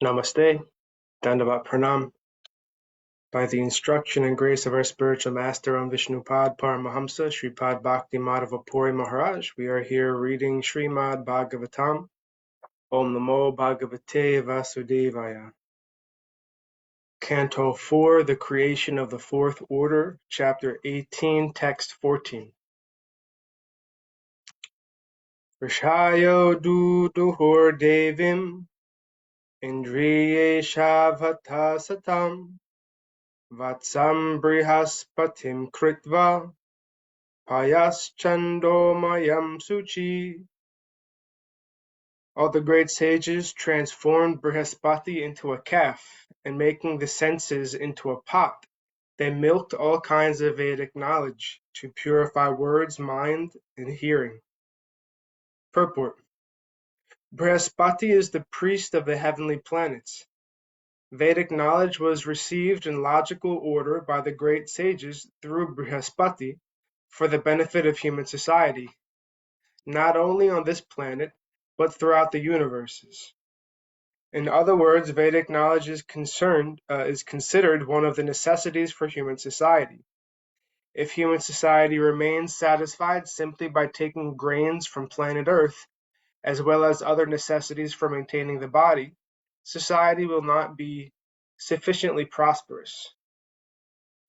Namaste, Dandavat Pranam. By the instruction and grace of our spiritual master Vishnupad Paramahamsa, Sripad Bhakti Madhava Puri Maharaj, we are here reading Srimad Bhagavatam. Om Namo Bhagavate Vasudevaya. Canto 4, The Creation of the Fourth Order, Chapter 18, Text 14. Rishayo duduhur devim, indriye shavata satam, vatsam brihaspatim kritva, Payaschandomayam Suchi. All the great sages transformed Brihaspati into a calf, and making the senses into a pot, they milked all kinds of Vedic knowledge to purify words, mind, and hearing. Purport. Brihaspati is the priest of the heavenly planets. Vedic knowledge was received in logical order by the great sages through Brihaspati for the benefit of human society, not only on this planet, but throughout the universes. In other words, Vedic knowledge is considered one of the necessities for human society. If human society remains satisfied simply by taking grains from planet Earth, as well as other necessities for maintaining the body, society will not be sufficiently prosperous.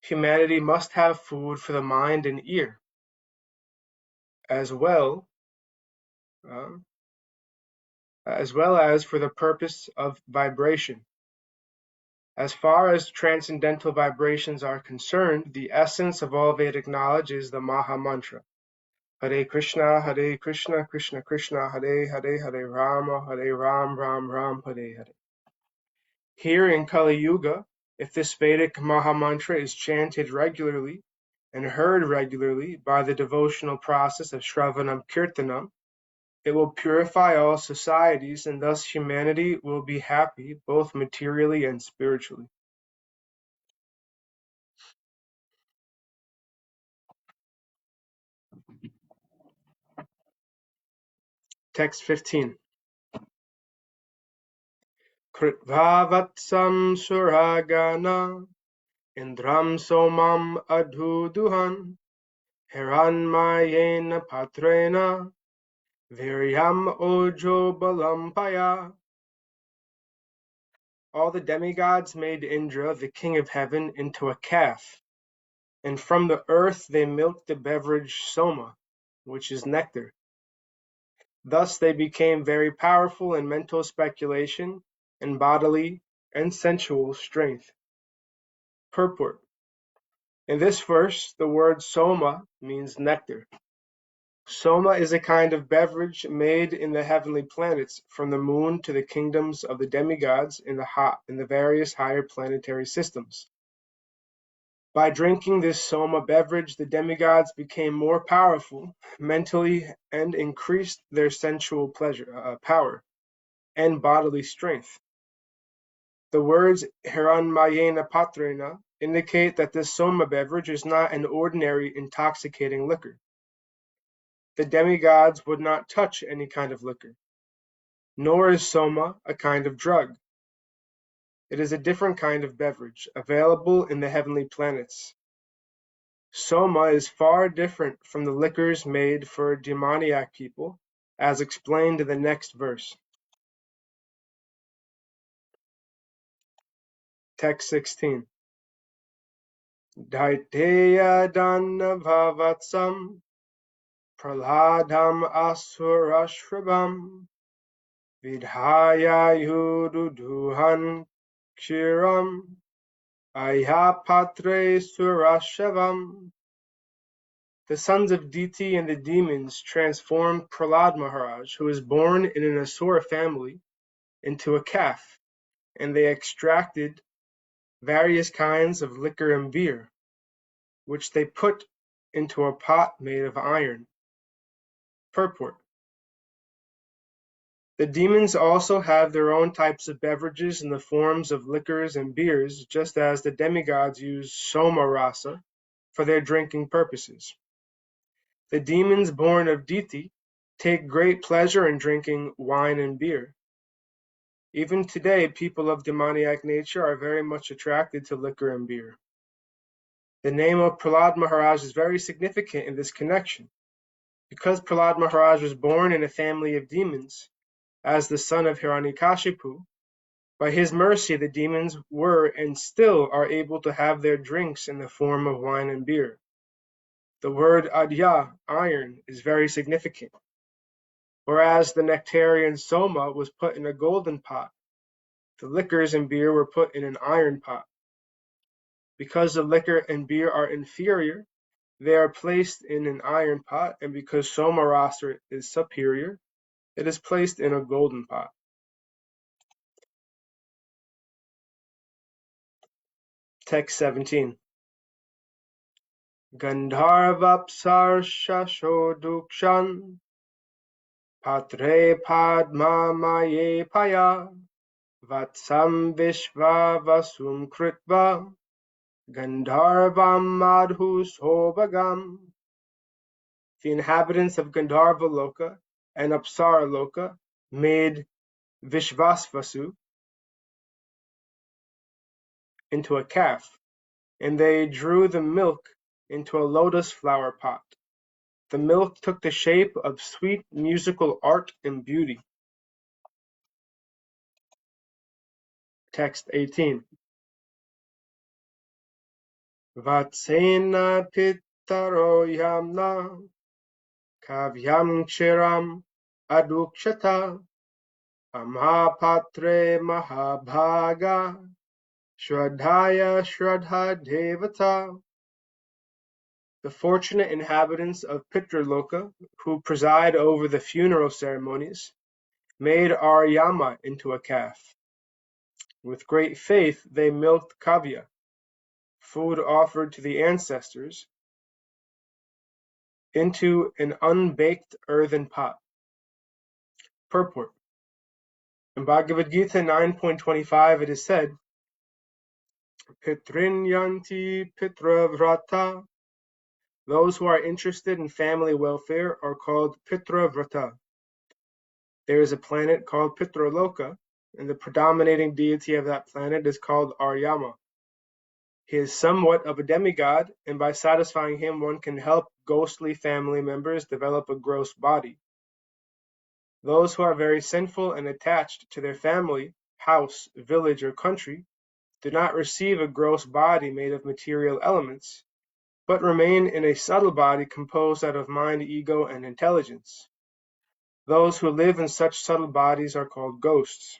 Humanity must have food for the mind and ear, as well as for the purpose of vibration. As far as transcendental vibrations are concerned, the essence of all Vedic knowledge is the Maha Mantra. Hare Krishna, Krishna Krishna, Hare Hare, Hare Ram, Ram Ram, Hare Hare. Here in Kali Yuga, if this Vedic Maha Mantra is chanted regularly and heard regularly by the devotional process of Shravanam Kirtanam, it will purify all societies, and thus humanity will be happy both materially and spiritually. Text 15. Kritvavatsam suragana indram somam adhuduhan hiranmayena patrena viryam ojo balampaya. All the demigods made Indra, the king of heaven, into a calf, and from the earth they milked the beverage soma, which is nectar. Thus they became very powerful in mental speculation and bodily and sensual strength. Purport. In this verse, the word soma means nectar. Soma is a kind of beverage made in the heavenly planets, from the moon to the kingdoms of the demigods in the various higher planetary systems. By drinking this soma beverage, the demigods became more powerful mentally and increased their sensual power, and bodily strength. The words Hiranmayena Patrena indicate that this soma beverage is not an ordinary intoxicating liquor. The demigods would not touch any kind of liquor, nor is soma a kind of drug. It is a different kind of beverage, available in the heavenly planets. Soma is far different from the liquors made for demoniac people, as explained in the next verse. Text 16. Daiteya Danavavatsam Praladam Asurashrabam Vidhaya Yududuhan Kshiram Ayapatre Surashavam. The sons of Diti and the demons transformed Prahlad Maharaj, who was born in an Asura family, into a calf, and they extracted various kinds of liquor and beer, which they put into a pot made of iron. Purport. The demons also have their own types of beverages in the forms of liquors and beers, just as the demigods use soma rasa for their drinking purposes. The demons born of Diti take great pleasure in drinking wine and beer. Even today, people of demoniac nature are very much attracted to liquor and beer. The name of Prahlad Maharaj is very significant in this connection. Because Prahlad Maharaj was born in a family of demons, as the son of Hiranyakashipu, by his mercy the demons were and still are able to have their drinks in the form of wine and beer. The word adya, iron, is very significant. Whereas the nectarian soma was put in a golden pot, the liquors and beer were put in an iron pot. Because the liquor and beer are inferior, they are placed in an iron pot, and because soma rasa is superior, it is placed in a golden pot. Text 17. Gandharvapsarsha patre padma maye paya vatsam vishva vasum kritva Gandharvam madhus hobagam. The inhabitants of Gandharva Loka and Apsara Loka made Vishvasvasu into a calf, and they drew the milk into a lotus flower pot. The milk took the shape of sweet musical art and beauty. Text 18. Vatsena pitaro yamna kavyam chiram adukshata Amhapatre Mahabhaga Shraddhaya Shraddha Devata. The fortunate inhabitants of Pitraloka, who preside over the funeral ceremonies, made Aryama into a calf. With great faith they milked kavya, food offered to the ancestors, into an unbaked earthen pot. Purport. In Bhagavad Gita 9.25 it is said, Pitrinyanti Pitravrata. Those who are interested in family welfare are called Pitravrata. There is a planet called Pitraloka, and the predominating deity of that planet is called Aryama. He is somewhat of a demigod, and by satisfying him one can help ghostly family members develop a gross body. Those who are very sinful and attached to their family, house, village, or country do not receive a gross body made of material elements, but remain in a subtle body composed out of mind, ego, and intelligence. Those who live in such subtle bodies are called ghosts.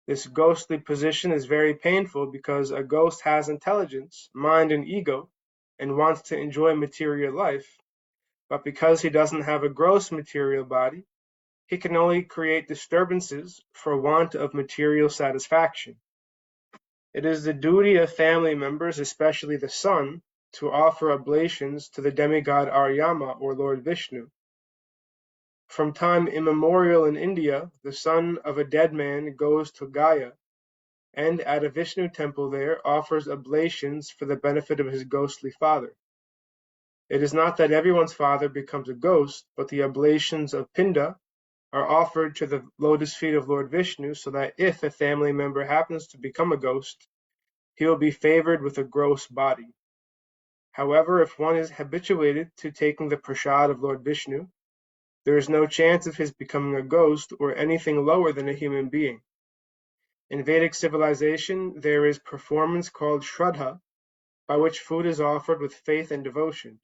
This ghostly position is very painful because a ghost has intelligence, mind, and ego, and wants to enjoy material life, but because he doesn't have a gross material body, he can only create disturbances for want of material satisfaction. It is the duty of family members, especially the son, to offer oblations to the demigod Aryama or Lord Vishnu. From time immemorial in India, the son of a dead man goes to Gaya, and at a Vishnu temple there offers oblations for the benefit of his ghostly father. It is not that everyone's father becomes a ghost, but the oblations of Pinda are offered to the lotus feet of Lord Vishnu so that if a family member happens to become a ghost, he will be favored with a gross body. However, if one is habituated to taking the prasad of Lord Vishnu, there is no chance of his becoming a ghost or anything lower than a human being. In Vedic civilization, there is performance called Shraddha, by which food is offered with faith and devotion.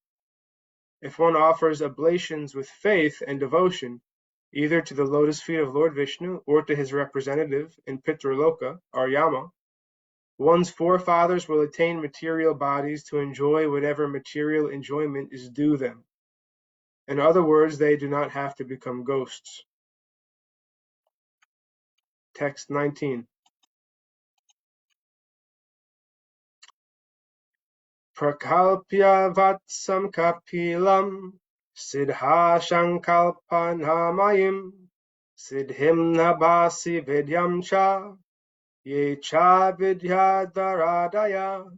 If one offers oblations with faith and devotion, either to the lotus feet of Lord Vishnu or to his representative in Pitraloka, Aryama, one's forefathers will attain material bodies to enjoy whatever material enjoyment is due them. In other words, they do not have to become ghosts. Text 19. Prakalpya vatsam kapilam siddha shankalpanamayim siddhim nabhasi vidyam cha ye cha vidyadharadaya.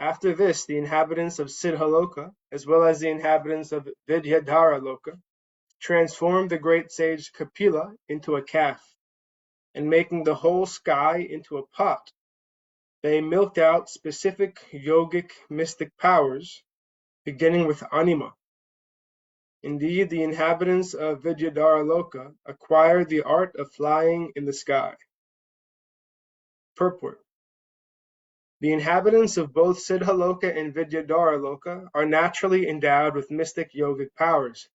After this, the inhabitants of Siddhaloka, as well as the inhabitants of Vidyadhara Loka, transformed the great sage Kapila into a calf, and making the whole sky into a pot, they milked out specific yogic mystic powers, beginning with anima. Indeed, the inhabitants of Vidyadhara Loka acquired the art of flying in the sky. Purport. The inhabitants of both Siddhaloka and Vidyadhara Loka are naturally endowed with mystic yogic powers,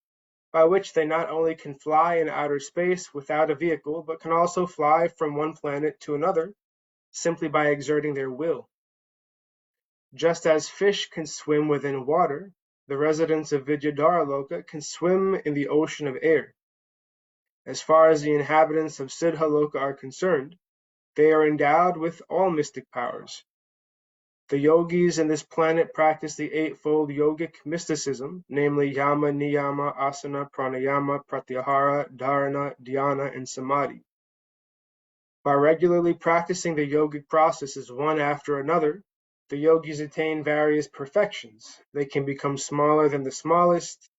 by which they not only can fly in outer space without a vehicle, but can also fly from one planet to another simply by exerting their will. Just as fish can swim within water, the residents of Vidyadhara Loka can swim in the ocean of air. As far as the inhabitants of Siddhaloka are concerned, they are endowed with all mystic powers. The yogis in this planet practice the eightfold yogic mysticism, namely yama, niyama, asana, pranayama, pratyahara, dharana, dhyana, and samadhi. By regularly practicing the yogic processes one after another, the yogis attain various perfections. They can become smaller than the smallest,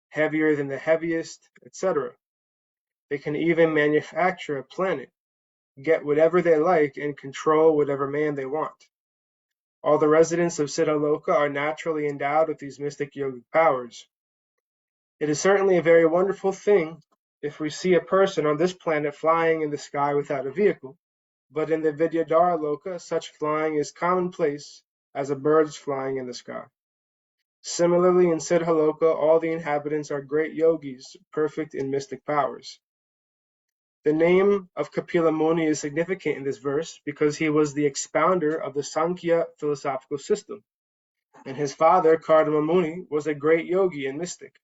heavier than the heaviest, etc. They can even manufacture a planet, get whatever they like, and control whatever man they want. All the residents of Siddhaloka are naturally endowed with these mystic yogic powers. It is certainly a very wonderful thing if we see a person on this planet flying in the sky without a vehicle, but in the Vidyadhara Loka, such flying is commonplace as a bird's flying in the sky. Similarly, in Siddhaloka, all the inhabitants are great yogis, perfect in mystic powers. The name of Kapila Muni is significant in this verse because he was the expounder of the Sankhya philosophical system, and his father, Kardama Muni, was a great yogi and mystic.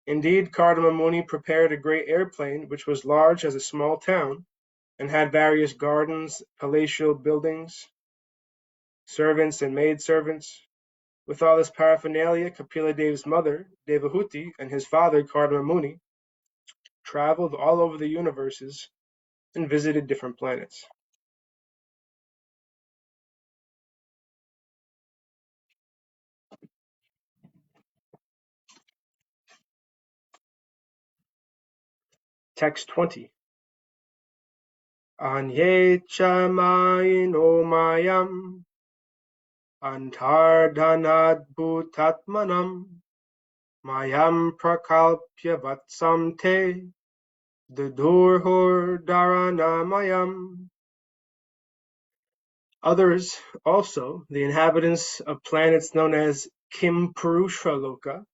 Indeed, Kardama Muni prepared a great airplane which was large as a small town and had various gardens, palatial buildings, servants and maidservants. With all this paraphernalia, Kapila Dev's mother, Devahuti, and his father, Kardama Muni, traveled all over the universes and visited different planets. Text 20. Anye cha mayino mayam antardhanad bhutatmanam mayam prakalpya vatsam te dudurhur dharanamayam. Others also, the inhabitants of planets known as Kimpurusha Loka,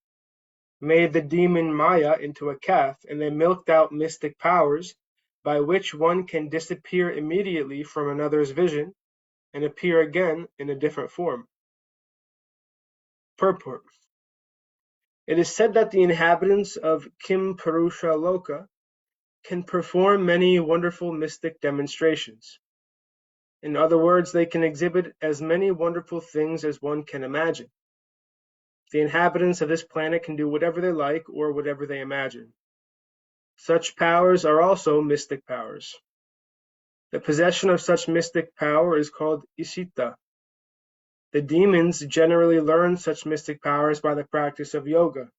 made the demon Maya into a calf, and they milked out mystic powers by which one can disappear immediately from another's vision and appear again in a different form. Purport. It is said that the inhabitants of Kimpurusha Loka can perform many wonderful mystic demonstrations. In other words, they can exhibit as many wonderful things as one can imagine. The inhabitants of this planet can do whatever they like or whatever they imagine. Such powers are also mystic powers. The possession of such mystic power is called Isita. The demons generally learn such mystic powers by the practice of yoga.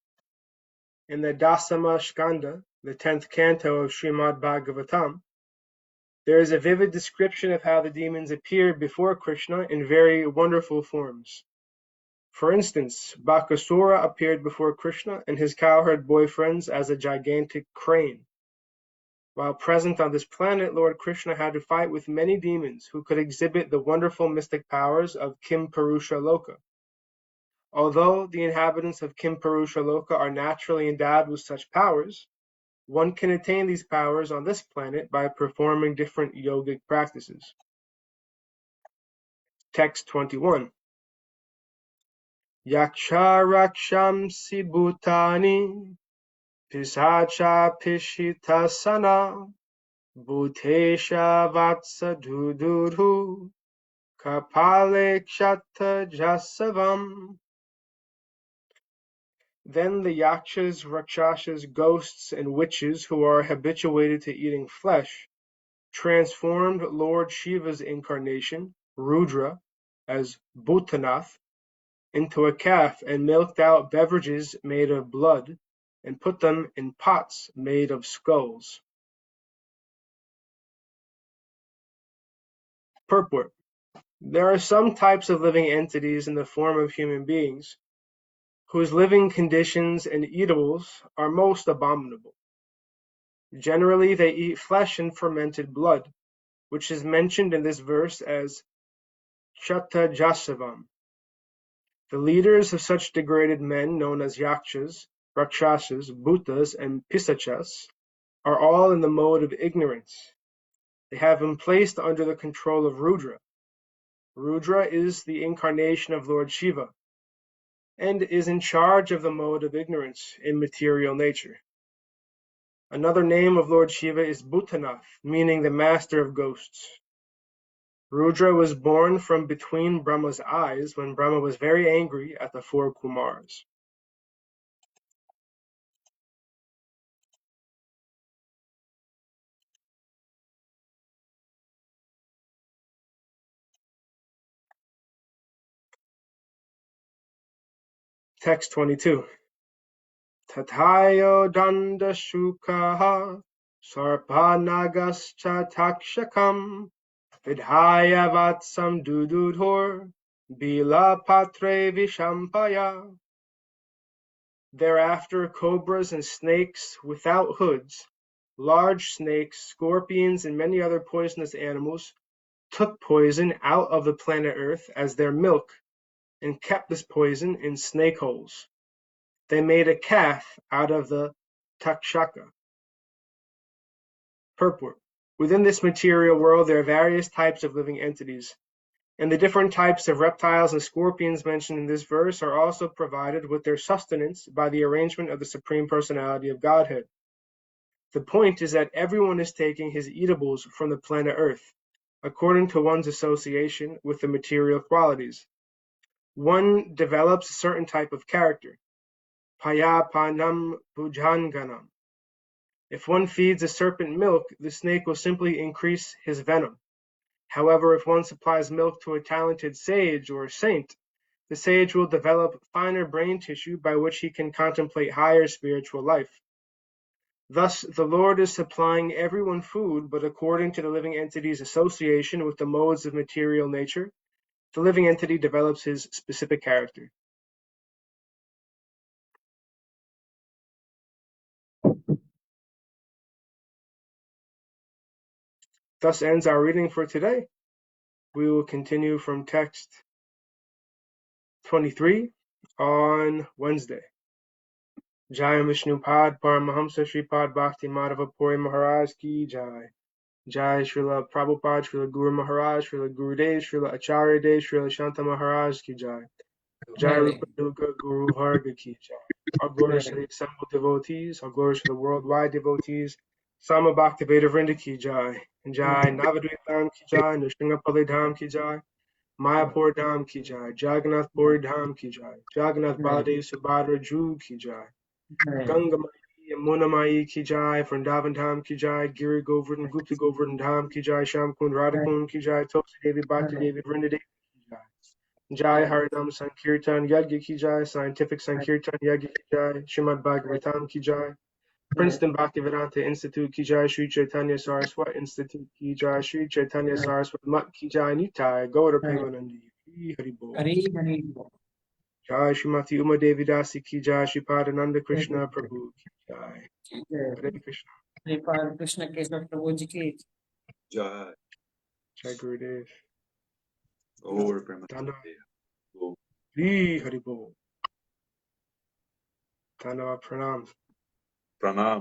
In the Dasama Skanda, the 10th canto of Srimad Bhagavatam, there is a vivid description of how the demons appeared before Krishna in very wonderful forms. For instance, Bakasura appeared before Krishna and his cowherd boyfriends as a gigantic crane. While present on this planet, Lord Krishna had to fight with many demons who could exhibit the wonderful mystic powers of Kimpurusha Loka. Although the inhabitants of Kimpurusha Loka are naturally endowed with such powers, one can attain these powers on this planet by performing different yogic practices. Text 21. Yaksha rakshamsi bhutani pisacha pishitasana bhutesha vatsa duduru kapale kshata jasavam. Then the yakshas, rakshasas, ghosts, and witches who are habituated to eating flesh transformed Lord Shiva's incarnation, Rudra, as Bhutanath, into a calf and milked out beverages made of blood and put them in pots made of skulls. Purport. There are some types of living entities in the form of human beings whose living conditions and eatables are most abominable. Generally, they eat flesh and fermented blood, which is mentioned in this verse as Chatajasavam. The leaders of such degraded men, known as Yakshas, Rakshasas, Bhutas, and Pisachas, are all in the mode of ignorance. They have been placed under the control of Rudra. Rudra is the incarnation of Lord Shiva, and is in charge of the mode of ignorance in material nature. Another name of Lord Shiva is Bhutanath, meaning the master of ghosts. Rudra was born from between Brahma's eyes when Brahma was very angry at the four Kumars. Text 22. Tatayo danda shukaha sarpanagascha takshakam vidhaya vatsam dududhor bila patre vishampaya. Thereafter cobras and snakes without hoods, large snakes, scorpions, and many other poisonous animals took poison out of the planet Earth as their milk and kept this poison in snake holes. They made a calf out of the takshaka. Purport. Within this material world there are various types of living entities, and the different types of reptiles and scorpions mentioned in this verse are also provided with their sustenance by the arrangement of the Supreme Personality of Godhead. The point is that everyone is taking his eatables from the planet Earth, according to one's association with the material qualities. One develops a certain type of character. Payapanam bhujanganam. If one feeds a serpent milk, the snake will simply increase his venom. However, if one supplies milk to a talented sage or saint, the sage will develop finer brain tissue by which he can contemplate higher spiritual life. Thus, the Lord is supplying everyone food, but according to the living entity's association with the modes of material nature, the living entity develops his specific character. Thus ends our reading for today. We will continue from text 23 on Wednesday. Jai Vishnupad Paramahamsa Sripad Bhakti Madhava Puri Maharaj Ki Jai. Jai Srila Prabhupada, Srila Guru Maharaj, Srila Gurudev, Srila Acharya Dev, Srila Shanta Maharaj Ki Jai. Jai Rupa Nuga Guru Varga Ki Jai. Our glories to the assembled devotees, our glories to the worldwide devotees. Sama Bhaktivedanta Vrinda Ki Jai. Jai Navadvip Dham Ki Jai, Nrsimhapali Dham Ki Jai. Mayapur Dham Ki Jai. Jagannath Puri Dham Ki Jai. Jagannath Baladev Subhadra Ju Ki Jai. Ganga Mai, Yamuna Mai Ki Jai, Vrindavan Dham Ki Jai, Giri Govardhan, Gupta Govardhan Dham Ki Jai, Shamkund Radhakund Ki Jai, Tulsi Devi, Bhakti Devi, Vrinda Devi Ki Jai. Jai Harinam Sankirtan Yagya Ki Jai, Scientific Sankirtan Yagya Ki Jai, Srimad Bhagavatam Ki Jai, Princeton Bhaktivedanta Institute Ki Jai, Sri Chaitanya Saraswat Institute Ki Jai, Sri Chaitanya Saraswat Mat Ki Jai, Nitai, Gaura Premanandi, Hari Bol. Jai Srimati Uma Devi Dasi Ki Jai, Sripad Ananda Krishna Prabhu Ki Jai. Hare Krishna. Sripad Krishna Keshav Prabhu Ji ki Jai. Jai Gurudev. Gaur Premanandi. Dana. Hari Bol. Dana Pranam. Pranam.